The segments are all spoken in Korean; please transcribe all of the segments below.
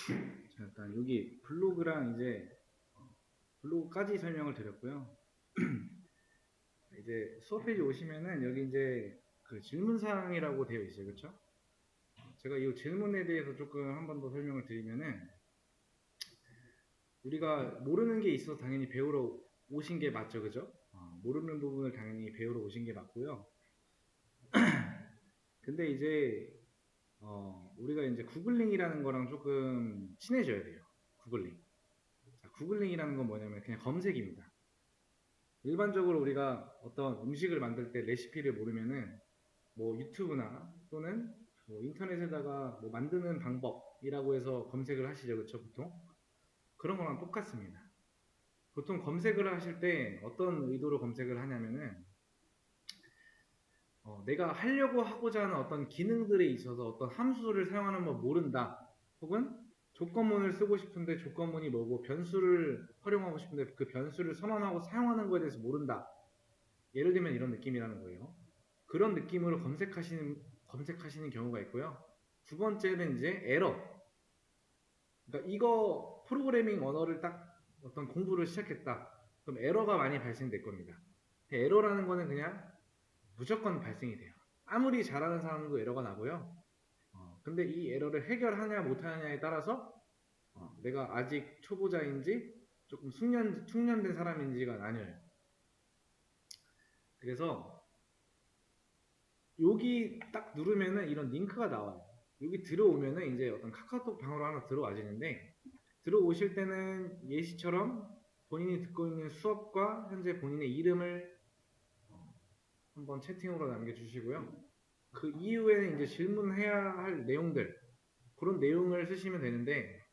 자, 일단 여기 블로그랑 이제 블로그까지 설명을 드렸고요. 이제 수업 페이지 오시면은 여기 이제 그 질문사항이라고 되어 있어요. 그렇죠? 제가 이 질문에 대해서 조금 한 번 더 설명을 드리면은 우리가 모르는 게 있어서 당연히 배우러 오신 게 맞죠. 그죠? 모르는 부분을 당연히 배우러 오신 게 맞고요. 근데 이제 우리가 이제 구글링이라는 거랑 조금 친해져야 돼요. 구글링. 자, 구글링이라는 건 뭐냐면 그냥 검색입니다. 일반적으로 우리가 어떤 음식을 만들 때 레시피를 모르면은 뭐 유튜브나 또는 뭐 인터넷에다가 뭐 만드는 방법이라고 해서 검색을 하시죠. 그쵸? 보통 그런 거랑 똑같습니다. 보통 검색을 하실 때 어떤 의도로 검색을 하냐면은 내가 하려고 하고자 하는 어떤 기능들에 있어서 어떤 함수를 사용하는 걸 모른다, 혹은 조건문을 쓰고 싶은데 조건문이 뭐고 변수를 활용하고 싶은데 그 변수를 선언하고 사용하는 거에 대해서 모른다, 예를 들면 이런 느낌이라는 거예요. 그런 느낌으로 검색하시는 경우가 있고요. 두 번째는 이제 에러. 그러니까 이거 프로그래밍 언어를 딱 어떤 공부를 시작했다. 그럼 에러가 많이 발생될 겁니다. 에러라는 거는 그냥 무조건 발생이 돼요. 아무리 잘하는 사람도 에러가 나고요. 근데 이 에러를 해결하냐 못하냐에 따라서 내가 아직 초보자인지 조금 숙련된 사람인지가 나뉘어요. 그래서 여기 딱 누르면은 이런 링크가 나와요. 여기 들어오면은 이제 어떤 카카오톡 방으로 하나 들어와지는데, 들어오실 때는 예시처럼 본인이 듣고 있는 수업과 현재 본인의 이름을 한번 채팅으로 남겨주시고요. 그 이후에는 이제 질문해야 할 내용들, 그런 내용을 쓰시면 되는데,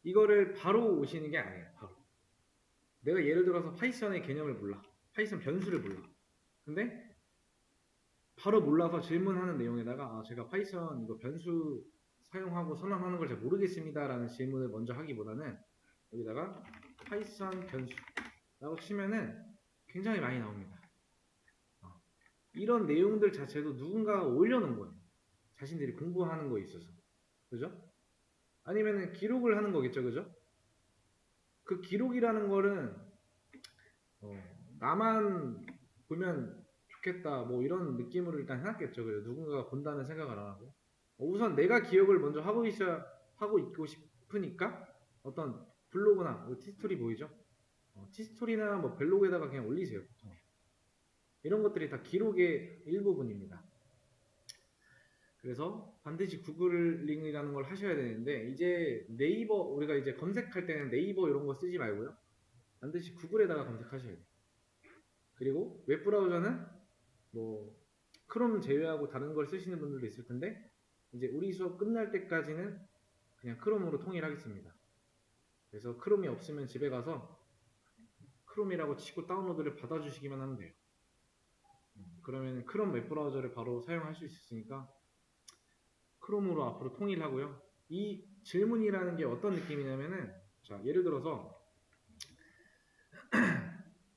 이거를 바로 오시는 게 아니에요. 바로. 내가 예를 들어서 파이썬의 개념을 몰라. 파이썬 변수를 몰라. 근데 바로 몰라서 질문하는 내용에다가 제가 파이썬 이거 변수 사용하고 선언하는 걸 잘 모르겠습니다 라는 질문을 먼저 하기보다는 여기다가 파이썬 변수라고 치면은 굉장히 많이 나옵니다. 이런 내용들 자체도 누군가가 올려놓은 거예요. 자신들이 공부하는 거에 있어서. 그죠? 아니면은 기록을 하는 거겠죠. 그죠? 그 기록이라는 거는 나만 보면 좋겠다 뭐 이런 느낌으로 일단 해놨겠죠. 그래서 누군가가 본다는 생각을 안 하고 우선 내가 기억을 먼저 하고 있고 싶으니까 어떤 블로그나 티스토리 보이죠? 티스토리나 뭐 블로그에다가 그냥 올리세요. 이런 것들이 다 기록의 일부분입니다. 그래서 반드시 구글링이라는 걸 하셔야 되는데, 이제 네이버, 우리가 이제 검색할 때는 네이버 이런 거 쓰지 말고요. 반드시 구글에다가 검색하셔야 돼요. 그리고 웹브라우저는 뭐 크롬 제외하고 다른 걸 쓰시는 분들도 있을 텐데, 이제 우리 수업 끝날 때까지는 그냥 크롬으로 통일하겠습니다. 그래서 크롬이 없으면 집에 가서 크롬이라고 치고 다운로드를 받아주시기만 하면 돼요. 그러면 크롬 웹브라우저를 바로 사용할 수 있으니까 크롬으로 앞으로 통일하고요. 이 질문이라는 게 어떤 느낌이냐면은, 자, 예를 들어서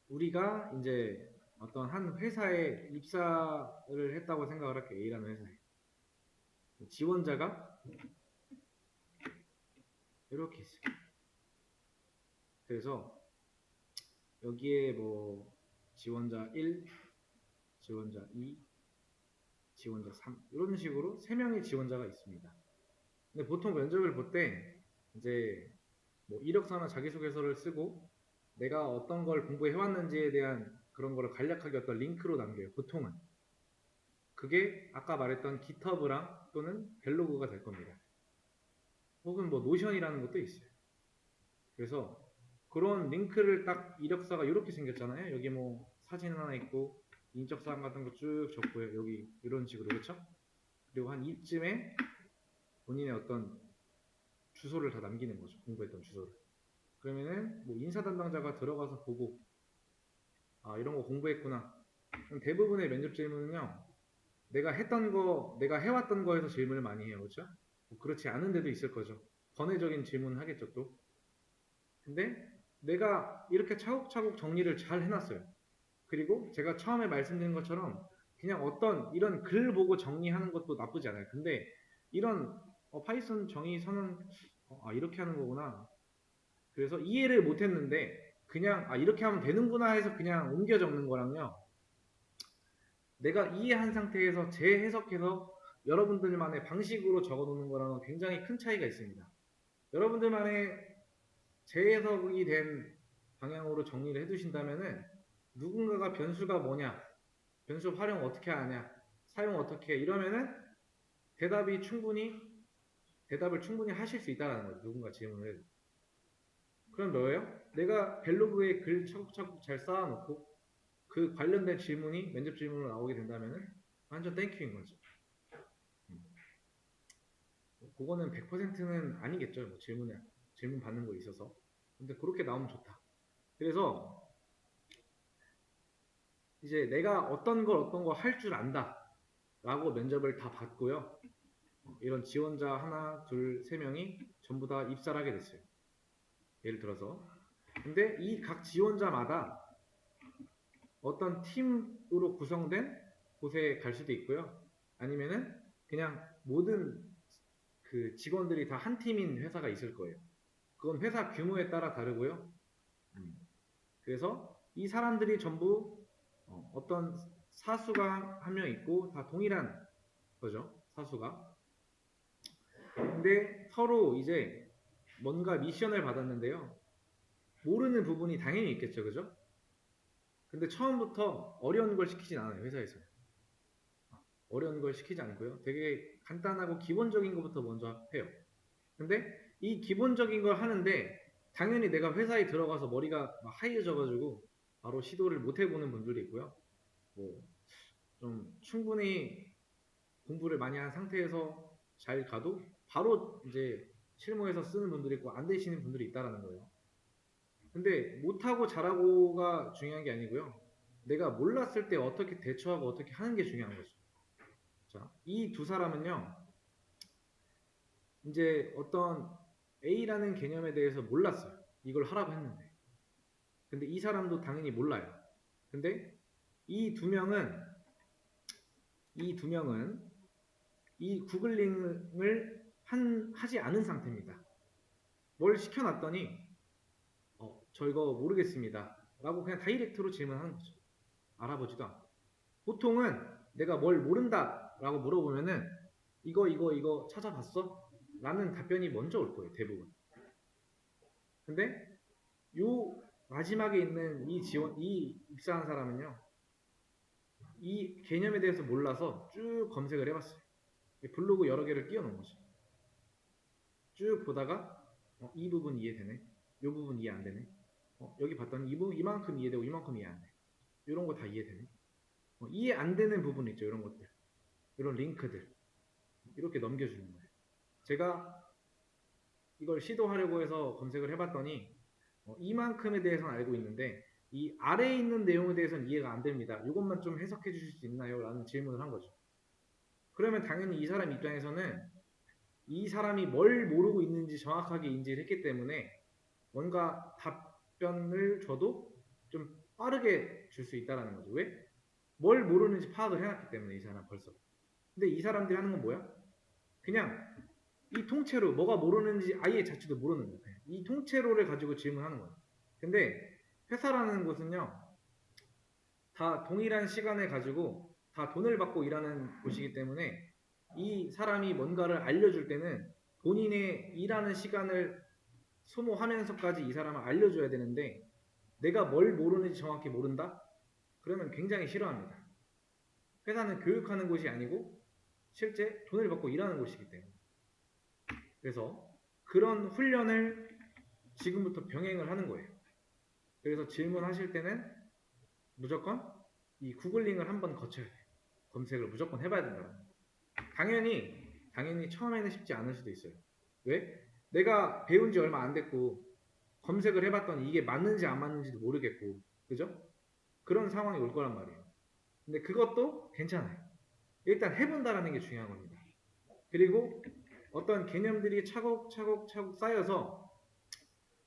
우리가 이제 어떤 한 회사에 입사를 했다고 생각을 할게요. A라는 회사에. 지원자가 이렇게 있어요. 그래서 여기에 뭐 지원자 1, 지원자 2, 지원자 3 이런 식으로 3명의 지원자가 있습니다. 근데 보통 면접을 볼 때 이제 뭐 이력서나 자기소개서를 쓰고 내가 어떤 걸 공부해 왔는지에 대한 그런 거를 간략하게 어떤 링크로 남겨요. 보통은. 그게 아까 말했던 GitHub랑 또는 벨로그가 될 겁니다. 혹은 뭐 노션이라는 것도 있어요. 그래서 그런 링크를 딱 이력서가 이렇게 생겼잖아요. 여기 뭐 사진 하나 있고 인적사항 같은 거 쭉 적고요. 여기 이런 식으로, 그렇죠? 그리고 한 이쯤에 본인의 어떤 주소를 다 남기는 거죠. 공부했던 주소를. 그러면은 뭐 인사 담당자가 들어가서 보고 이런 거 공부했구나. 그럼 대부분의 면접 질문은요. 내가 해왔던 거에서 질문을 많이 해요. 그렇죠? 뭐 그렇지 않은 데도 있을 거죠. 번외적인 질문을 하겠죠, 또. 근데 내가 이렇게 차곡차곡 정리를 잘 해놨어요. 그리고 제가 처음에 말씀드린 것처럼 그냥 어떤 이런 글 보고 정리하는 것도 나쁘지 않아요. 근데 이런 파이썬 정의 선언 이렇게 하는 거구나. 그래서 이해를 못했는데 그냥 이렇게 하면 되는구나 해서 그냥 옮겨 적는 거랑요. 내가 이해한 상태에서 재해석해서 여러분들만의 방식으로 적어놓는 거랑은 굉장히 큰 차이가 있습니다. 여러분들만의 재해석이 된 방향으로 정리를 해두신다면은 누군가가 변수가 뭐냐, 변수 활용 어떻게 하냐, 사용 어떻게 해, 이러면은 대답을 충분히 하실 수 있다는 거예요. 누군가 질문을 해도. 그럼 뭐예요? 내가 벨로그에 글 차곡차곡 잘 쌓아놓고 그 관련된 질문이 면접 질문으로 나오게 된다면은 완전 땡큐인 거죠. 그거는 100%는 아니겠죠. 뭐 질문 받는 거 있어서. 근데 그렇게 나오면 좋다. 그래서 이제 내가 어떤 거 할 줄 안다 라고 면접을 다 받고요. 이런 지원자 하나, 둘, 세 명이 전부 다 입사를 하게 됐어요. 예를 들어서. 근데 이 각 지원자마다 어떤 팀으로 구성된 곳에 갈 수도 있고요. 아니면은 그냥 모든 그 직원들이 다 한 팀인 회사가 있을 거예요. 그건 회사 규모에 따라 다르고요. 그래서 이 사람들이 전부 어떤 사수가 한 명 있고 다 동일한 거죠. 사수가. 근데 서로 이제 뭔가 미션을 받았는데요. 모르는 부분이 당연히 있겠죠. 그죠? 근데 처음부터 어려운 걸 시키진 않아요. 회사에서. 어려운 걸 시키지 않고요. 되게 간단하고 기본적인 것부터 먼저 해요. 근데 이 기본적인 걸 하는데 당연히 내가 회사에 들어가서 머리가 막 하얘져가지고 바로 시도를 못 해보는 분들이 있고요. 뭐 좀 충분히 공부를 많이 한 상태에서 잘 가도 바로 이제 실무에서 쓰는 분들이 있고 안 되시는 분들이 있다라는 거예요. 근데 못하고 잘하고가 중요한 게 아니고요. 내가 몰랐을 때 어떻게 대처하고 어떻게 하는 게 중요한 거죠. 자, 이 두 사람은요. 이제 어떤 A라는 개념에 대해서 몰랐어요. 이걸 하라고 했는데. 근데 이 사람도 당연히 몰라요. 근데 이 두 명은 이 구글링을 하지 않은 상태입니다. 뭘 시켜놨더니 저 이거 모르겠습니다. 라고 그냥 다이렉트로 질문하는 거죠. 알아보지도 않고. 보통은 내가 뭘 모른다 라고 물어보면은 이거 찾아봤어? 라는 답변이 먼저 올 거예요. 대부분. 근데 요 마지막에 있는 이 입사한 사람은요. 이 개념에 대해서 몰라서 쭉 검색을 해봤어요. 블로그 여러 개를 끼워놓은 거죠. 쭉 보다가 이 부분 이해되네. 이 부분 이해 안 되네. 여기 봤더니 이만큼 이해되고 이만큼 이해 안 돼. 이런 거 다 이해되네. 이해 안 되는 부분 있죠. 이런 것들. 이런 링크들. 이렇게 넘겨주는 거예요. 제가 이걸 시도하려고 해서 검색을 해봤더니 이만큼에 대해서는 알고 있는데 이 아래에 있는 내용에 대해서는 이해가 안 됩니다. 이것만 좀 해석해 주실 수 있나요? 라는 질문을 한 거죠. 그러면 당연히 이 사람 입장에서는 이 사람이 뭘 모르고 있는지 정확하게 인지를 했기 때문에 뭔가 답변을 줘도 좀 빠르게 줄 수 있다는 거죠. 왜? 뭘 모르는지 파악을 해놨기 때문에 이 사람 벌써. 근데 이 사람들이 하는 건 뭐야? 그냥 이 통째로 뭐가 모르는지 아예 자체도 모르는 거예요. 이 통째로를 가지고 질문하는 거예요. 근데 회사라는 곳은요. 다 동일한 시간을 가지고 다 돈을 받고 일하는 곳이기 때문에 이 사람이 뭔가를 알려줄 때는 본인의 일하는 시간을 소모하면서까지 이 사람을 알려줘야 되는데 내가 뭘 모르는지 정확히 모른다? 그러면 굉장히 싫어합니다. 회사는 교육하는 곳이 아니고 실제 돈을 받고 일하는 곳이기 때문에. 그래서 그런 훈련을 지금부터 병행을 하는 거예요. 그래서 질문하실 때는 무조건 이 구글링을 한번 거쳐야 돼요. 검색을 무조건 해봐야 된다. 당연히 처음에는 쉽지 않을 수도 있어요. 왜? 내가 배운 지 얼마 안 됐고 검색을 해봤더니 이게 맞는지 안 맞는지도 모르겠고 그죠? 그런 상황이 올 거란 말이에요. 근데 그것도 괜찮아요. 일단 해본다라는 게 중요한 겁니다. 그리고 어떤 개념들이 차곡차곡 쌓여서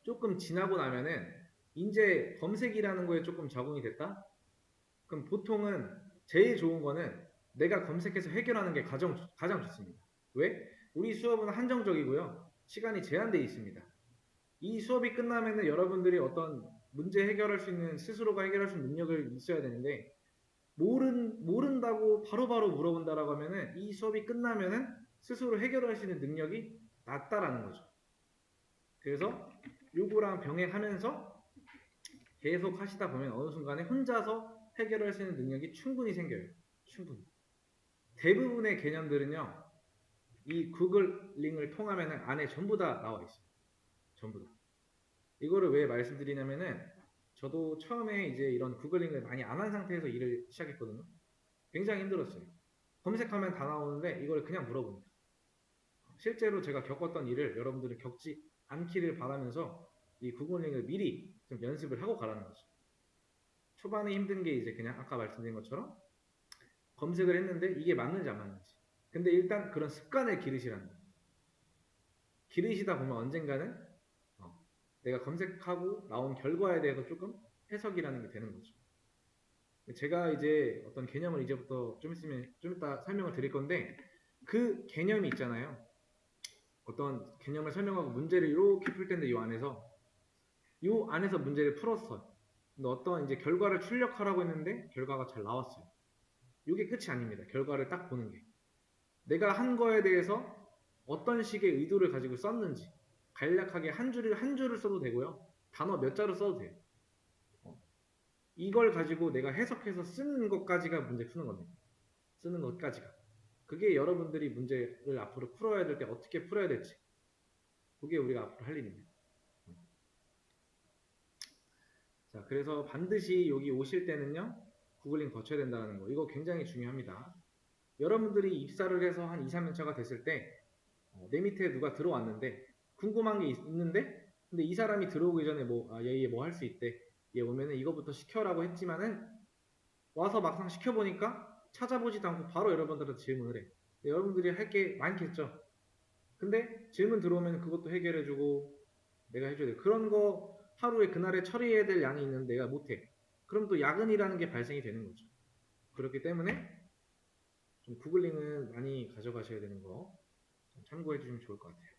조금 지나고 나면은 이제 검색이라는 거에 조금 적응이 됐다? 그럼 보통은 제일 좋은 거는 내가 검색해서 해결하는 게 가장 좋습니다. 왜? 우리 수업은 한정적이고요. 시간이 제한되어 있습니다. 이 수업이 끝나면은 여러분들이 어떤 문제 해결할 수 있는, 스스로가 해결할 수 있는 능력을 있어야 되는데, 모른다고 바로바로 물어본다라고 하면은 이 수업이 끝나면은 스스로 해결할 수 있는 능력이 낮다라는 거죠. 그래서 요거랑 병행하면서 계속 하시다 보면 어느 순간에 혼자서 해결할 수 있는 능력이 충분히 생겨요. 충분히. 대부분의 개념들은요, 이 구글 링을 통하면 안에 전부 다 나와 있어요. 전부 다. 이거를 왜 말씀드리냐면은 저도 처음에 이제 이런 구글 링을 많이 안 한 상태에서 일을 시작했거든요. 굉장히 힘들었어요. 검색하면 다 나오는데 이걸 그냥 물어봅니다. 실제로 제가 겪었던 일을 여러분들은 겪지 않기를 바라면서 이 구글 링을 미리 좀 연습을 하고 가라는 거죠. 초반에 힘든 게 이제 그냥 아까 말씀드린 것처럼 검색을 했는데 이게 맞는지 안 맞는지. 근데 일단 그런 습관을 기르시라는 거예요. 기르시다 보면 언젠가는 내가 검색하고 나온 결과에 대해서 조금 해석이라는 게 되는 거죠. 제가 이제 어떤 개념을 이제부터 좀 이따 설명을 드릴 건데 그 개념이 있잖아요. 어떤 개념을 설명하고 문제를 이렇게 풀 텐데 이 안에서 문제를 풀었어요. 근데 어떤 이제 결과를 출력하라고 했는데 결과가 잘 나왔어요. 이게 끝이 아닙니다. 결과를 딱 보는 게. 내가 한 거에 대해서 어떤 식의 의도를 가지고 썼는지 간략하게 한 줄을 써도 되고요. 단어 몇 자로 써도 돼요. 이걸 가지고 내가 해석해서 쓰는 것까지가 문제 푸는 겁니다. 쓰는 것까지가. 그게 여러분들이 문제를 앞으로 풀어야 될 때 어떻게 풀어야 될지. 그게 우리가 앞으로 할 일입니다. 자, 그래서 반드시 여기 오실 때는요, 구글링 거쳐야 된다는 거. 이거 굉장히 중요합니다. 여러분들이 입사를 해서 한 2, 3년차가 됐을 때, 내 밑에 누가 들어왔는데, 궁금한 게 있는데, 근데 이 사람이 들어오기 전에 얘 뭐 할 수 있대. 얘 오면은 이거부터 시켜라고 했지만은, 와서 막상 시켜보니까 찾아보지도 않고 바로 여러분들한테 질문을 해. 여러분들이 할 게 많겠죠. 근데 질문 들어오면 그것도 해결해주고 내가 해줘야 돼. 그런 거 하루에 그날에 처리해야 될 양이 있는데 내가 못해. 그럼 또 야근이라는 게 발생이 되는 거죠. 그렇기 때문에 좀 구글링은 많이 가져가셔야 되는 거 좀 참고해 주시면 좋을 것 같아요.